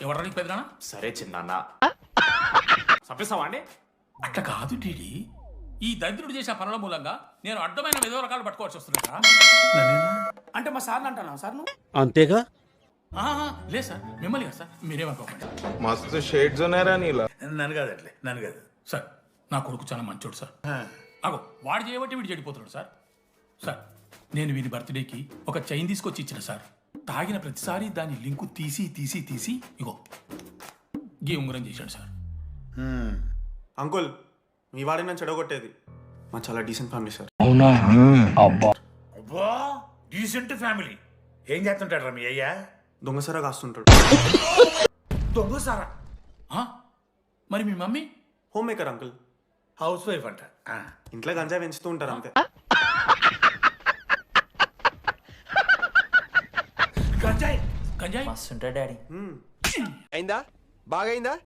ఎవరా నీకు పెద్దనా? సరే చిన్న చంపేస్తావా అండి? అట్లా కాదు డీడీ, ఈ దరిద్రుడు చేసే పనుల మూలంగా నేను అడ్డమైన విధవ రకాలు పట్టుకోవాల్సి వస్తుందా? అంటే మా సార్ని అంటున్నావు సార్ నువ్వు? అంతేగా. లేదు సార్, మిమ్మల్ని కదా సార్, మీరేమనుకోకండి. मस्त शेड्स ఉన్నాయరా నీలా. నన్ను కాదు అట్లే, నన్ను కాదు. సార్ నా కొడుకు చాలా మంచోడు సార్. అగో వాడు చేయబట్టి వీడు చెడిపోతున్నాడు సార్. సార్ నేను వీడి బర్త్డేకి ఒక చైన్ తీసుకొచ్చి ఇచ్చిన సార్. తాగిన ప్రతిసారి దాని లింకు తీసి తీసి తీసి ఇగో గీ ఉంగరం చేశాడు సార్. అంకుల్ మీ వాడిని నన్ను చెడగొట్టేది. మా చాలా డీసెంట్ ఫ్యామిలీ సార్. అబ్బా డీసెంట్ ఫ్యామిలీ. ఏం చేస్తుంటాడు రా మీ అయ్యా? దొంగసరా కాస్తుంటాడు. దొంగసారా? మరి మీ mummy? Home maker uncle. House wife అంట. ఇంట్లో గంజా పెంచుతూ ఉంటారు అంతే. గంజాయి గంజాయి మస్తు ఉంటాడు డాడీ. అయిందా? బాగైందా?